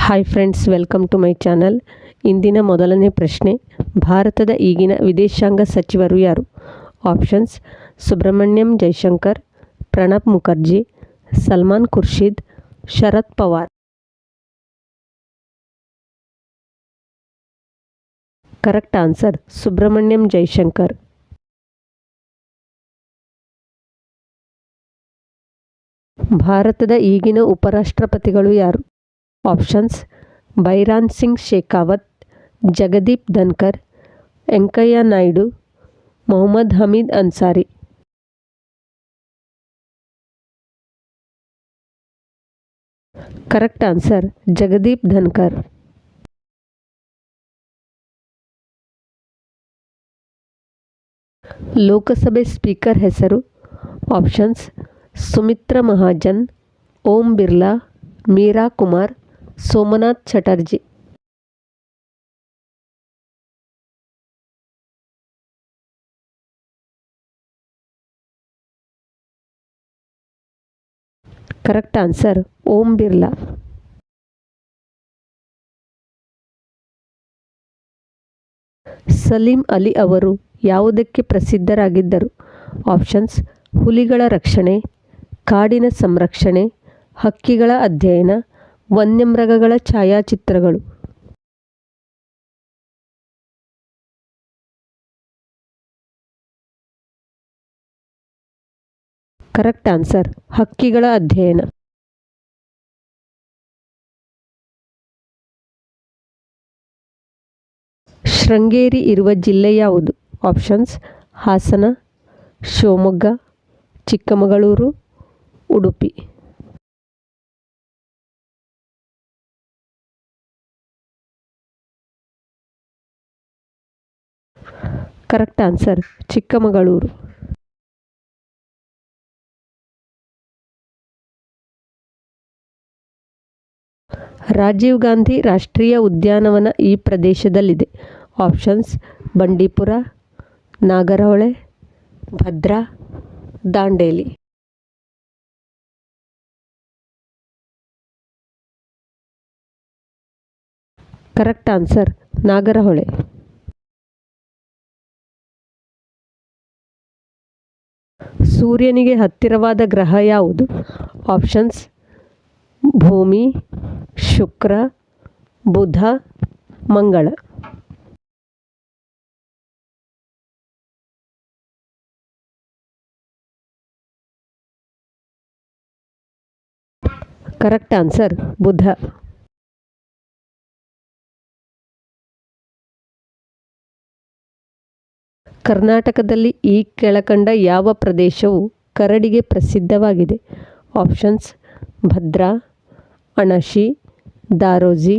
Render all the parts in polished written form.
Hi friends, welcome to my channel. ಇಂದಿನ ಮೊದಲನೇ ಪ್ರಶ್ನೆ, ಭಾರತದ ಈಗಿನ ವಿದೇಶಾಂಗ ಸಚಿವರು ಯಾರು? Options: Subrahmanyam Jaishankar, Pranab Mukherjee, Salman Khurshid, Sharad Pawar. Correct answer Subrahmanyam Jaishankar. ಭಾರತದ ಈಗಿನ ಉಪರಾಷ್ಟ್ರಪತಿಗಳು ಯಾರು? Options: Bhairon Singh Shekhawat, Jagdeep Dhankhar, Venkaiah Naidu, Mohammad Hamid Ansari. Correct answer Jagdeep Dhankhar. Lok Sabha speaker ಹೆಸರು? Options: Sumitra Mahajan, Om Birla, Meera Kumar, Somnath Chatterjee. Correct answer Om Birla. Salim Ali ಅವರು ಯಾವುದಕ್ಕೆ ಪ್ರಸಿದ್ಧರಾಗಿದ್ದರು? ಆಪ್ಷನ್ಸ್: ಹುಲಿಗಳ ರಕ್ಷಣೆ, ಕಾಡಿನ ಸಂರಕ್ಷಣೆ, ಹಕ್ಕಿಗಳ ಅಧ್ಯಯನ, ವನ್ಯಮೃಗಗಳ ಛಾಯಾಚಿತ್ರಗಳು. ಕರೆಕ್ಟ್ ಆನ್ಸರ್ ಹಕ್ಕಿಗಳ ಅಧ್ಯಯನ. ಶೃಂಗೇರಿ ಇರುವ ಜಿಲ್ಲೆ ಯಾವುದು? Options: Hassan, Shivamogga, Chikkamagaluru, Udupi. Correct answer Chikkamagaluru. Rajiv Gandhi ರಾಷ್ಟ್ರೀಯ ಉದ್ಯಾನವನ ಈ ಪ್ರದೇಶದಲ್ಲಿದೆ. Options: Bandipur, Nagarhole, Bhadra, Dandeli. Correct answer Nagarhole. ಸೂರ್ಯನಿಗೆ ಹತ್ತಿರವಾದ ಗ್ರಹ ಯಾವುದು? ಆಪ್ಷನ್ಸ್: ಭೂಮಿ, ಶುಕ್ರ, ಬುಧ, ಮಂಗಳ. Correct answer Budha. ಕರ್ನಾಟಕದಲ್ಲಿ ಈ ಕೆಳಕಂಡ ಯಾವ ಪ್ರದೇಶವು ಕರಡಿಗೆ ಪ್ರಸಿದ್ಧವಾಗಿದೆ? Options: Bhadra, Anshi, Daroji,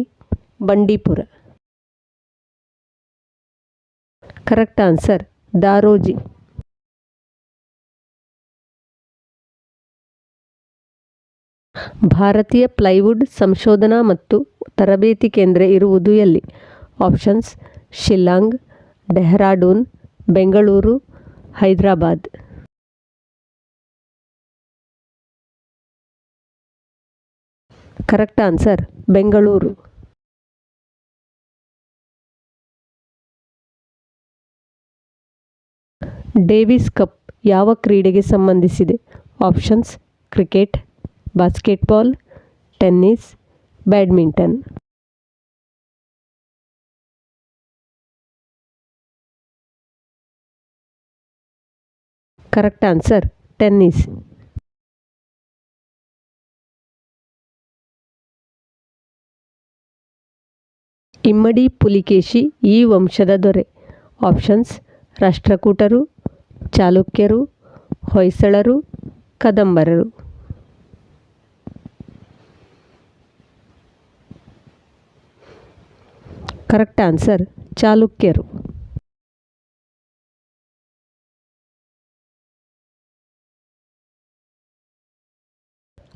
Bandipur. Correct answer Daroji. ಭಾರತೀಯ ಪ್ಲೈವುಡ್ ಸಂಶೋಧನಾ ಮತ್ತು ತರಬೇತಿ ಕೇಂದ್ರ ಇರುವುದು ಎಲ್ಲಿ? Options: Shillong, Dehradun, Bengaluru, Hyderabad. Correct answer Bengaluru. Davis cup ಯಾವ ಕ್ರೀಡೆಗೆ ಸಂಬಂಧಿಸಿದೆ? Options: cricket, basketball, tennis, badminton. Correct answer tennis. Immadi Pulakeshi ಈ ವಂಶದ ದೊರೆ. ಆಪ್ಷನ್ಸ್: ರಾಷ್ಟ್ರಕೂಟರು, ಚಾಲುಕ್ಯರು, ಹೊಯ್ಸಳರು, ಕದಂಬರರು. ಕರೆಕ್ಟ್ ಆನ್ಸರ್ ಚಾಲುಕ್ಯರು.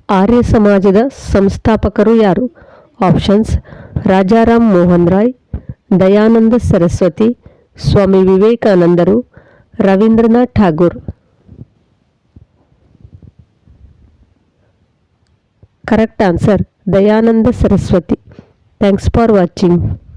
ಆರ್ಯ ಸಮಾಜದ ಸಂಸ್ಥಾಪಕರು ಯಾರು? ಆಪ್ಷನ್ಸ್: ರಾಜಾರಾಮ್ ಮೋಹನ್ ರಾಯ್, ದಯಾನಂದ ಸರಸ್ವತಿ, ಸ್ವಾಮಿ ವಿವೇಕಾನಂದರು, Rabindranath Tagore. Correct answer Dayananda Saraswati. Thanks for watching.